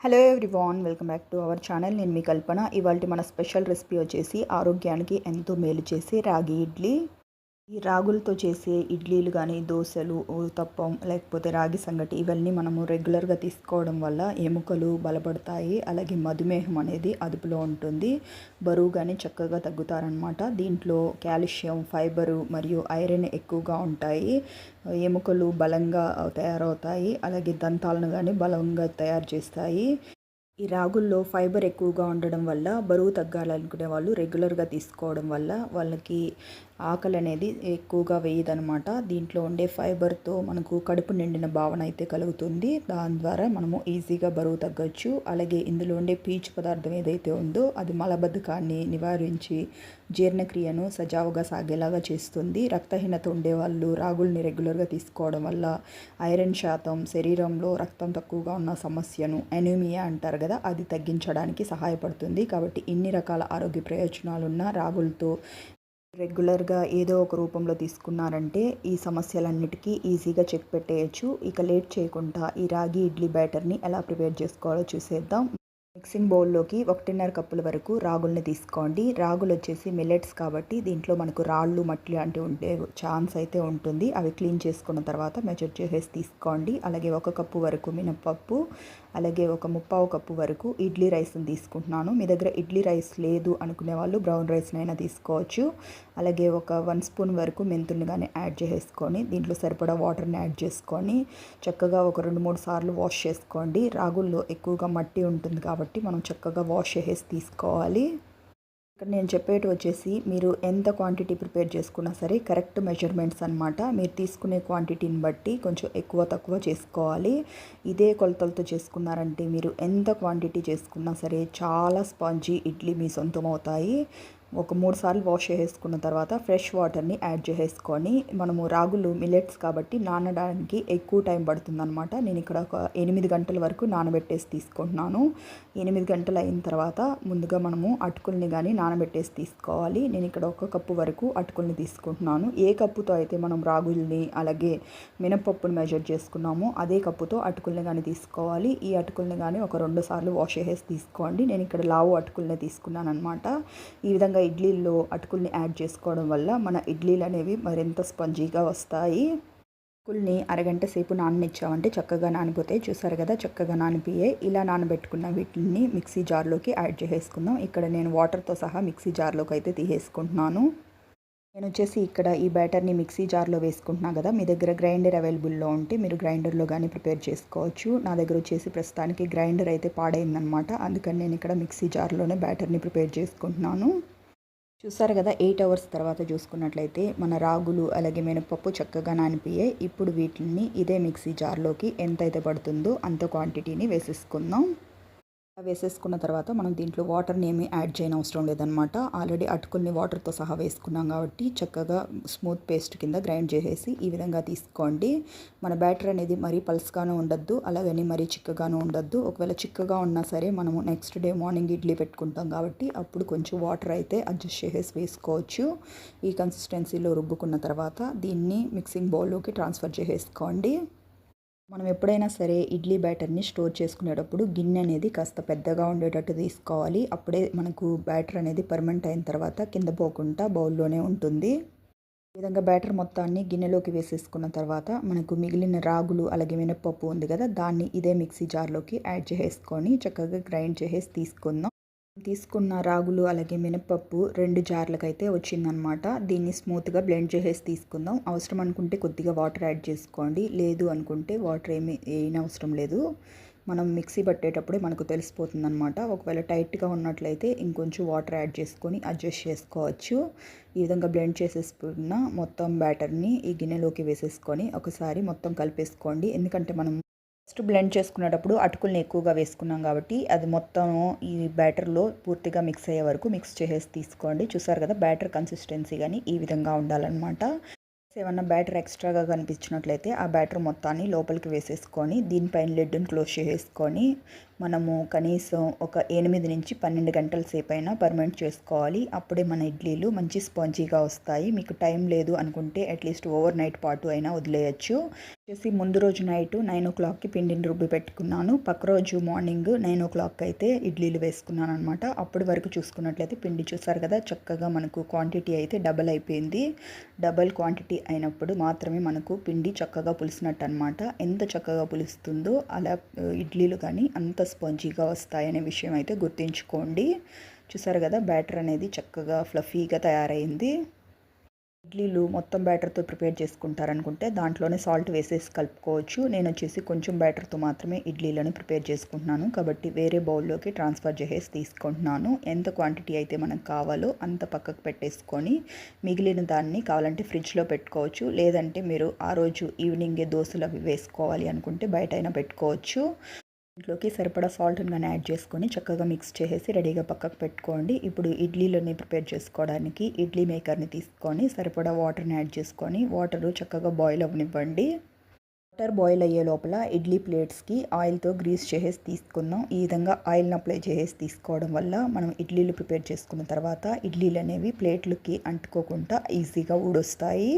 Hello everyone, welcome back to our channel. నేను మీ కల్పన. ఇవాళ మన స్పెషల్ రెసిపీ వచ్చేసి ఆరోగ్యానికి ఎంతో మేలు చేసే రాగి ఇడ్లీ. ఈ రాగులతో చేసే ఇడ్లీలు కానీ, దోశలు, ఊతప్పం, లేకపోతే రాగి సంగటి ఇవన్నీ మనము రెగ్యులర్గా తీసుకోవడం వల్ల ఎముకలు బలపడతాయి. అలాగే మధుమేహం అనేది అదుపులో ఉంటుంది. బరువు కానీ చక్కగా తగ్గుతారనమాట. దీంట్లో కాల్షియం, ఫైబరు మరియు ఐరన్ ఎక్కువగా ఉంటాయి. ఎముకలు బలంగా తయారవుతాయి. అలాగే దంతాలను కానీ బలంగా తయారు చేస్తాయి. ఈ రాగుల్లో ఫైబర్ ఎక్కువగా ఉండడం వల్ల బరువు తగ్గాలనుకునే వాళ్ళు రెగ్యులర్గా తీసుకోవడం వల్ల వాళ్ళకి ఆకలి అనేది ఎక్కువగా వేయదనమాట. దీంట్లో ఉండే ఫైబర్తో మనకు కడుపు నిండిన భావన అయితే కలుగుతుంది. దాని ద్వారా మనము ఈజీగా బరువు తగ్గొచ్చు. అలాగే ఇందులో ఉండే పీచు పదార్థం ఏదైతే ఉందో అది మలబద్ధకాన్ని నివారించి జీర్ణక్రియను సజావుగా సాగేలాగా చేస్తుంది. రక్తహీనత ఉండేవాళ్ళు రాగుల్ని రెగ్యులర్గా తీసుకోవడం వల్ల ఐరన్ శాతం, శరీరంలో రక్తం తక్కువగా ఉన్న సమస్యను ఎనీమియా అంటారు కదా, అది తగ్గించడానికి సహాయపడుతుంది. కాబట్టి ఇన్ని రకాల ఆరోగ్య ప్రయోజనాలున్న రాగులతో రెగ్యులర్గా ఏదో ఒక రూపంలో తీసుకున్నారంటే ఈ సమస్యలన్నిటికీ ఈజీగా చెక్ పెట్టేయచ్చు. ఇక లేట్ చేయకుండా ఈ రాగి ఇడ్లీ బ్యాటర్ని ఎలా ప్రిపేర్ చేసుకోవాలో చూసేద్దాం. మిక్సింగ్ బౌల్లోకి 1.5 కప్పుల వరకు రాగుల్ని తీసుకోండి. రాగులు వచ్చేసి మిల్లెట్స్ కాబట్టి దీంట్లో మనకు రాళ్ళు, మట్టి లాంటివి ఉండే ఛాన్స్ అయితే ఉంటుంది. అవి క్లీన్ చేసుకున్న తర్వాత మెజర్ చేసేసి తీసుకోండి. అలాగే 1 కప్పు వరకు మినపప్పు, అలాగే 1/3 కప్పు వరకు ఇడ్లీ రైస్ని తీసుకుంటున్నాను. మీ దగ్గర ఇడ్లీ రైస్ లేదు అనుకునే వాళ్ళు బ్రౌన్ రైస్నైనా తీసుకోవచ్చు. అలాగే 1 స్పూన్ వరకు మెంతుల్ని కానీ యాడ్ చేసుకొని దీంట్లో సరిపడా వాటర్ని యాడ్ చేసుకొని చక్కగా ఒక 2-3 సార్లు వాష్ చేసుకోండి. రాగుల్లో ఎక్కువగా మట్టి ఉంటుంది కాబట్టి మనం చక్కగా వాష్ చేసేసి తీసుకోవాలి. ఇక్కడ నేను చెప్పేటి వచ్చేసి మీరు ఎంత క్వాంటిటీ ప్రిపేర్ చేసుకున్నా సరే కరెక్ట్ మెజర్మెంట్స్ అనమాట. మీరు తీసుకునే క్వాంటిటీని బట్టి కొంచెం ఎక్కువ తక్కువ చేసుకోవాలి. ఇదే కొలతలతో చేసుకున్నారంటే మీరు ఎంత క్వాంటిటీ చేసుకున్నా సరే చాలా స్పాంజీ ఇడ్లీ మీ సొంతం అవుతాయి. ఒక 3 సార్లు వాష్ చేసుకున్న తర్వాత ఫ్రెష్ వాటర్ని యాడ్ చేసుకొని మనము రాగులు మిల్లెట్స్ కాబట్టి నానడానికి ఎక్కువ టైం పడుతుందన్నమాట. నేను ఇక్కడ ఒక 8 గంటల వరకు నానబెట్టేసి తీసుకుంటున్నాను. 8 గంటలు అయిన తర్వాత ముందుగా మనము అటుకుల్ని కానీ నానబెట్టేసి తీసుకోవాలి. నేను ఇక్కడ 1 కప్పు వరకు అటుకుల్ని తీసుకుంటున్నాను. ఏ కప్పుతో అయితే మనం రాగుల్ని అలాగే మినపప్పుని మెజర్ చేసుకున్నామో అదే కప్పుతో అటుకుల్ని కానీ తీసుకోవాలి. ఈ అటుకుల్ని కానీ ఒక 2 సార్లు వాష్ చేసేసి తీసుకోండి. నేను ఇక్కడ లావు అటుకుల్ని తీసుకున్నాను అనమాట. ఈ విధంగా ఇడ్లీల్లో అటుకుల్ని యాడ్ చేసుకోవడం వల్ల మన ఇడ్లీలు అనేవి మరింత స్పంజీగా వస్తాయి. అటుకుల్ని అరగంట సేపు నాననిచ్చామంటే చక్కగా నానిపోతాయి. చూసారు కదా, చక్కగా నానిపోయాయి. ఇలా నానబెట్టుకున్న వీటిని మిక్సీ జార్లోకి యాడ్ చేసుకుందాం. ఇక్కడ నేను వాటర్తో సహా మిక్సీ జార్లోకి అయితే తీసేసుకుంటున్నాను. నేను వచ్చేసి ఇక్కడ ఈ బ్యాటర్ని మిక్సీ జార్లో వేసుకుంటున్నాను కదా. మీ దగ్గర గ్రైండర్ అవైలబుల్లో ఉంటే మీరు గ్రైండర్లో కానీ ప్రిపేర్ చేసుకోవచ్చు. నా దగ్గర వచ్చేసి ప్రస్తుతానికి గ్రైండర్ అయితే పాడైందనమాట. అందుకని నేను ఇక్కడ మిక్సీ జార్లోనే బ్యాటర్ని ప్రిపేర్ చేసుకుంటున్నాను. చూసారు కదా, 8 అవర్స్ తర్వాత చూసుకున్నట్లయితే మన రాగులు అలాగే మినపప్పు చక్కగా నానిపోయాయి. ఇప్పుడు వీటిని ఇదే మిక్సీ జార్లోకి ఎంతైతే పడుతుందో అంత క్వాంటిటీని వేసేసుకుందాం. వేసేసుకున్న తర్వాత మనం దీంట్లో వాటర్ని ఏమీ యాడ్ చేయనవసరం లేదనమాట. ఆల్రెడీ అటుకుల్ని వాటర్తో సహా వేసుకున్నాం కాబట్టి చక్కగా స్మూత్ పేస్ట్ కింద గ్రైండ్ చేసేసి ఈ విధంగా తీసుకోండి. మన బ్యాటర్ అనేది మరీ పల్స్గాను ఉండద్దు, అలాగని మరీ చిక్కగాను ఉండద్దు. ఒకవేళ చిక్కగా ఉన్నా సరే మనము నెక్స్ట్ డే మార్నింగ్ ఇడ్లీ పెట్టుకుంటాం కాబట్టి అప్పుడు కొంచెం వాటర్ అయితే అడ్జస్ట్ చేసేసి వేసుకోవచ్చు. ఈ కన్సిస్టెన్సీలో రుబ్బుకున్న తర్వాత దీన్ని మిక్సింగ్ బౌల్లోకి ట్రాన్స్ఫర్ చేసేసుకోండి. మనం ఎప్పుడైనా సరే ఇడ్లీ బ్యాటర్ని స్టోర్ చేసుకునేటప్పుడు గిన్నె అనేది కాస్త పెద్దగా ఉండేటట్టు తీసుకోవాలి. అప్పుడే మనకు బ్యాటర్ అనేది పర్మనెంట్ అయిన తర్వాత కింద పోకుండా బౌల్లోనే ఉంటుంది. ఈ విధంగా బ్యాటర్ మొత్తాన్ని గిన్నెలోకి వేసేసుకున్న తర్వాత మనకు మిగిలిన రాగులు అలాగే మినపప్పు ఉంది కదా, దాన్ని ఇదే మిక్సీ జార్లోకి యాడ్ చేసుకొని చక్కగా గ్రైండ్ చేసేసి తీసుకుందాం. తీసుకున్న రాగులు అలాగే మినపప్పు 2 జార్లకైతే వచ్చిందనమాట. దీన్ని స్మూత్గా బ్లెండ్ చేసేసి తీసుకుందాం. అవసరం అనుకుంటే కొద్దిగా వాటర్ యాడ్ చేసుకోండి, లేదు అనుకుంటే వాటర్ ఏమీ వేయనవసరం లేదు. మనం మిక్సీ పట్టేటప్పుడే మనకు తెలిసిపోతుందనమాట. ఒకవేళ టైట్గా ఉన్నట్లయితే ఇంకొంచెం వాటర్ యాడ్ చేసుకొని అడ్జస్ట్ చేసుకోవచ్చు. ఈ విధంగా బ్లెండ్ చేసేసుకున్న మొత్తం బ్యాటర్ని ఈ గిన్నెలోకి వేసేసుకొని ఒకసారి మొత్తం కలిపేసుకోండి. ఎందుకంటే మనం ఫస్ట్ బ్లెండ్ చేసుకునేటప్పుడు అటుకుల్ని ఎక్కువగా వేసుకున్నాం కాబట్టి అది మొత్తం ఈ బ్యాటర్లో పూర్తిగా మిక్స్ అయ్యే వరకు మిక్స్ చేసేసి తీసుకోండి. చూసారు కదా, బ్యాటర్ కన్సిస్టెన్సీ కానీ ఈ విధంగా ఉండాలన్నమాట. ఏమన్నా బ్యాటర్ ఎక్స్ట్రాగా కనిపించినట్లయితే ఆ బ్యాటర్ మొత్తాన్ని లోపలికి వేసేసుకొని దీనిపైన లిడ్ని క్లోజ్ చేసుకొని మనము కనీసం ఒక 8 నుంచి 12 గంటల సేపు అయినా పర్మనెంట్ చేసుకోవాలి. అప్పుడే మన ఇడ్లీలు మంచి స్పాంజీగా వస్తాయి. మీకు టైం లేదు అనుకుంటే అట్లీస్ట్ ఓవర్ నైట్ పాటు అయినా వదిలేయచ్చు. వచ్చేసి ముందు రోజు నైట్ 9 పిండిని రుబ్బి పెట్టుకున్నాను. పక్క రోజు మార్నింగ్ 9 అయితే ఇడ్లీలు వేసుకున్నాను అనమాట. అప్పటి వరకు చూసుకున్నట్లయితే పిండి చూసారు కదా, చక్కగా మనకు క్వాంటిటీ అయితే డబల్ అయిపోయింది. డబల్ క్వాంటిటీ అయినప్పుడు మాత్రమే మనకు పిండి చక్కగా పులిసినట్టు అనమాట. ఎంత చక్కగా పులుస్తుందో అలా ఇడ్లీలు కానీ అంత స్పాంజీగా వస్తాయనే విషయం అయితే గుర్తుంచుకోండి. చూసారు కదా, బ్యాటర్ అనేది చక్కగా ఫ్లఫీగా తయారైంది. ఇడ్లీలు మొత్తం బ్యాటర్తో ప్రిపేర్ చేసుకుంటారనుకుంటే దాంట్లోనే సాల్ట్ వేసేసి కలుపుకోవచ్చు. నేను వచ్చేసి కొంచెం బ్యాటర్తో మాత్రమే ఇడ్లీలను ప్రిపేర్ చేసుకుంటున్నాను కాబట్టి వేరే బౌల్లోకి ట్రాన్స్ఫర్ చేసేసి తీసుకుంటున్నాను. ఎంత క్వాంటిటీ అయితే మనకు కావాలో అంత పక్కకు పెట్టేసుకొని మిగిలిన దాన్ని కావాలంటే ఫ్రిడ్జ్లో పెట్టుకోవచ్చు. లేదంటే మీరు ఆ రోజు ఈవినింగే దోశలు అవి వేసుకోవాలి అనుకుంటే బయట అయినా పెట్టుకోవచ్చు. ఇంట్లోకి సరిపడా సాల్ట్ని కానీ యాడ్ చేసుకొని చక్కగా మిక్స్ చేసేసి రెడీగా పక్కకు పెట్టుకోండి. ఇప్పుడు ఇడ్లీలని ప్రిపేర్ చేసుకోవడానికి ఇడ్లీ మేకర్ని తీసుకొని సరిపడా వాటర్ని యాడ్ చేసుకొని వాటర్ చక్కగా బాయిల్ అవ్వనివ్వండి. వాటర్ బాయిల్ అయ్యే లోపల ఇడ్లీ ప్లేట్స్కి ఆయిల్తో గ్రీస్ చేసేసి తీసుకుందాం. ఈ విధంగా ఆయిల్ని అప్లై చేసేసి తీసుకోవడం వల్ల మనం ఇడ్లీలు ప్రిపేర్ చేసుకున్న తర్వాత ఇడ్లీలు అనేవి ప్లేట్లకి అంటుకోకుండా ఈజీగా ఊడొస్తాయి.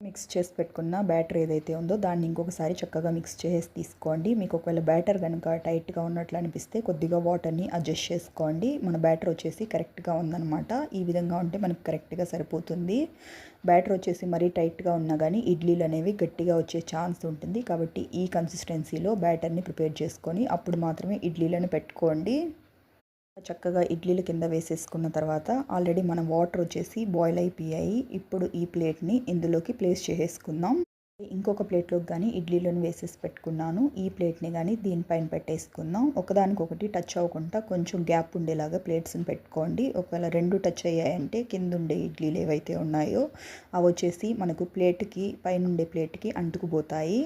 మిక్స్ చేసి పెట్టుకున్న బ్యాటర్ ఏదైతే ఉందో దాన్ని ఇంకొకసారి చక్కగా మిక్స్ చేసి తీసుకోండి. మీకు ఒకవేళ బ్యాటర్ కనుక టైట్గా ఉన్నట్లు అనిపిస్తే కొద్దిగా వాటర్ని అడ్జస్ట్ చేసుకోండి. మన బ్యాటర్ వచ్చేసి కరెక్ట్గా ఉందన్నమాట. ఈ విధంగా ఉంటే మనకు కరెక్ట్గా సరిపోతుంది. బ్యాటర్ వచ్చేసి మరీ టైట్గా ఉన్నా కానీ ఇడ్లీలు అనేవి గట్టిగా వచ్చే ఛాన్స్ ఉంటుంది. కాబట్టి ఈ కన్సిస్టెన్సీలో బ్యాటర్ని ప్రిపేర్ చేసుకొని అప్పుడు మాత్రమే ఇడ్లీలను పెట్టుకోండి. చక్కగా ఇడ్లీలు కింద వేసేసుకున్న తర్వాత ఆల్రెడీ మనం వాటర్ వచ్చేసి బాయిల్ అయిపోయాయి. ఇప్పుడు ఈ ప్లేట్ని ఇందులోకి ప్లేస్ చేసేసుకుందాం. ఇంకొక ప్లేట్లోకి కానీ ఇడ్లీలను వేసేసి పెట్టుకున్నాను. ఈ ప్లేట్ని కానీ దీనిపైన పెట్టేసుకుందాం. ఒకదానికొకటి టచ్ అవ్వకుండా కొంచెం గ్యాప్ ఉండేలాగా ప్లేట్స్ని పెట్టుకోండి. ఒకవేళ రెండు టచ్ అయ్యాయంటే కింద ఉండే ఇడ్లీలు ఏవైతే ఉన్నాయో అవి వచ్చేసి మనకు ప్లేట్కి పైన ఉండే ప్లేట్కి అంటుకుపోతాయి.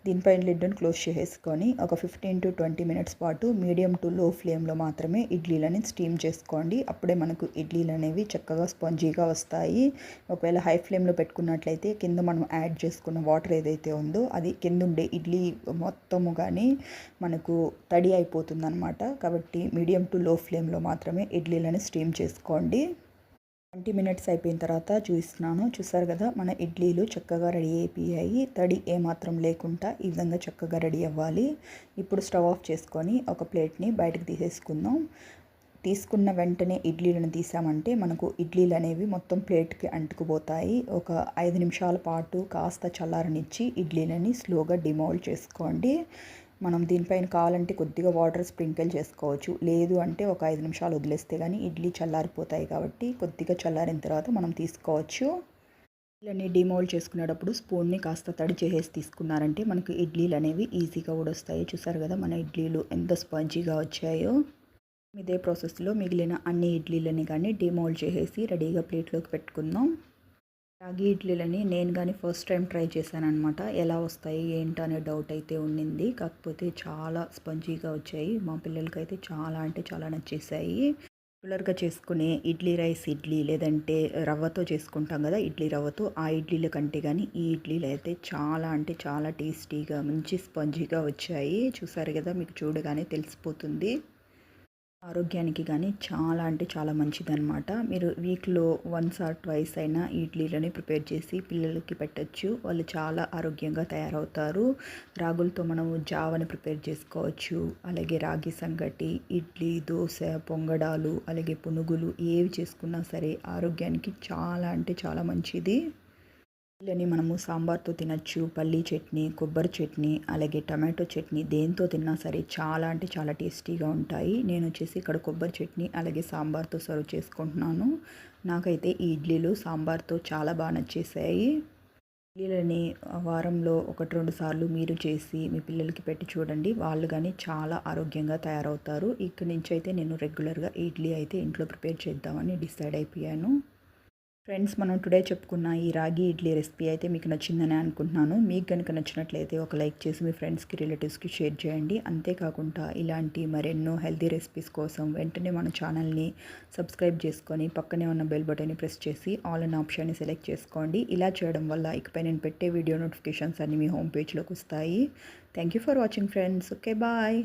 దీనిపైన లిడ్ని క్లోజ్ చేసేసుకొని ఒక 15 to 20 మినిట్స్ పాటు మీడియం టు లో ఫ్లేమ్లో మాత్రమే ఇడ్లీలని స్టీమ్ చేసుకోండి. అప్పుడే మనకు ఇడ్లీలు అనేవి చక్కగా స్పాంజీగా వస్తాయి. ఒకవేళ హై ఫ్లేమ్లో పెట్టుకున్నట్లయితే కింద మనం యాడ్ చేసుకున్న వాటర్ ఏదైతే ఉందో అది కింద ఉండే ఇడ్లీ మొత్తము కానీ మనకు తడి అయిపోతుందన్నమాట. కాబట్టి మీడియం టు లో ఫ్లేమ్లో మాత్రమే ఇడ్లీలను స్టీమ్ చేసుకోండి. 20 మినిట్స్ అయిపోయిన తర్వాత చూపిస్తున్నాను. చూసారు కదా, మన ఇడ్లీలు చక్కగా రెడీ అయిపోయాయి. తడి ఏమాత్రం లేకుండా ఈ విధంగా చక్కగా రెడీ అవ్వాలి. ఇప్పుడు స్టవ్ ఆఫ్ చేసుకొని ఒక ప్లేట్ని బయటకు తీసేసుకుందాం. తీసుకున్న వెంటనే ఇడ్లీలను తీసామంటే మనకు ఇడ్లీలు అనేవి మొత్తం ప్లేట్కి అంటుకుపోతాయి. ఒక 5 నిమిషాల పాటు కాస్త చల్లారనిచ్చి ఇడ్లీలని స్లోగా డిమోల్డ్ చేసుకోండి. మనం దీనిపైన కావాలంటే కొద్దిగా వాటర్ స్ప్రింకిల్ చేసుకోవచ్చు. లేదు అంటే ఒక 5 నిమిషాలు వదిలేస్తే కానీ ఇడ్లీ చల్లారిపోతాయి. కాబట్టి కొద్దిగా చల్లారిన తర్వాత మనం తీసుకోవచ్చు. ఇడ్లీలని డిమోల్డ్ చేసుకునేటప్పుడు స్పూన్ని కాస్త తడి చేసేసి తీసుకున్నారంటే మనకు ఇడ్లీలు అనేవి ఈజీగా ఊడొస్తాయి. చూసారు కదా మన ఇడ్లీలు ఎంత స్పాంజీగా వచ్చాయో. ఇదే ప్రాసెస్లో మిగిలిన అన్ని ఇడ్లీలని కానీ డిమోల్డ్ చేసేసి రెడీగా ప్లేట్లోకి పెట్టుకుందాం. రాగి ఇడ్లీలని నేను కానీ ఫస్ట్ టైం ట్రై చేశానమాట. ఎలా వస్తాయి ఏంటి అనే డౌట్ అయితే ఉండింది. కాకపోతే చాలా స్పంజీగా వచ్చాయి. మా పిల్లలకైతే చాలా అంటే చాలా నచ్చేసాయి. రెగ్యులర్గా చేసుకునే ఇడ్లీ రైస్ ఇడ్లీ లేదంటే రవ్వతో చేసుకుంటాం కదా, ఇడ్లీ రవ్వతో, ఆ ఇడ్లీల కంటే కానీ ఈ ఇడ్లీలు అయితే చాలా అంటే చాలా టేస్టీగా మంచి స్పంజీగా వచ్చాయి. చూసారు కదా, మీకు చూడగానే తెలిసిపోతుంది. ఆరోగ్యానికి కానీ చాలా అంటే చాలా మంచిదన్నమాట. మీరు వీక్లో 1 or 2 అయినా ఇడ్లీలని ప్రిపేర్ చేసి పిల్లలకి పెట్టచ్చు. వాళ్ళు చాలా ఆరోగ్యంగా తయారవుతారు. రాగులతో మనము జావని ప్రిపేర్ చేసుకోవచ్చు. అలాగే రాగి సంగటి, ఇడ్లీ, దోశ, పొంగడాలు, అలాగే పునుగులు ఏవి చేసుకున్నా సరే ఆరోగ్యానికి చాలా అంటే చాలా మంచిది. ఇడ్లీని మనము సాంబార్తో తినచ్చు, పల్లీ చట్నీ, కొబ్బరి చట్నీ, అలాగే టమాటో చట్నీ దేంతో తిన్నా సరే చాలా అంటే చాలా టేస్టీగా ఉంటాయి. నేను వచ్చేసి ఇక్కడ కొబ్బరి చట్నీ అలాగే సాంబార్తో సర్వ్ చేసుకుంటున్నాను. నాకైతే ఈ ఇడ్లీలు సాంబార్తో చాలా బాగా నచ్చేసాయి. ఇడ్లీలని వారంలో 1-2 సార్లు మీరు చేసి మీ పిల్లలకి పెట్టి చూడండి. వాళ్ళు కానీ చాలా ఆరోగ్యంగా తయారవుతారు. ఇక్కడి నుంచి అయితే నేను రెగ్యులర్గా ఇడ్లీ అయితే ఇంట్లో ప్రిపేర్ చేద్దామని డిసైడ్ అయిపోయాను. ఫ్రెండ్స్, మనం టుడే చెప్పుకున్న ఈ రాగి ఇడ్లీ రెసిపీ అయితే మీకు నచ్చిందని అనుకుంటున్నాను. మీకు కనుక నచ్చినట్లయితే ఒక లైక్ చేసి మీ ఫ్రెండ్స్కి రిలేటివ్స్కి షేర్ చేయండి. అంతేకాకుండా ఇలాంటి మరెన్నో హెల్తీ రెసిపీస్ కోసం వెంటనే మన ఛానల్ని సబ్స్క్రైబ్ చేసుకొని పక్కనే ఉన్న బెల్ బటన్ని ప్రెస్ చేసి ఆల్ అనే ఆప్షన్ని సెలెక్ట్ చేసుకోండి. ఇలా చేయడం వల్ల ఇకపై నేను పెట్టే వీడియో నోటిఫికేషన్స్ అన్నీ మీ హోమ్ పేజ్లోకి వస్తాయి. Thank you for watching friends. Okay, bye.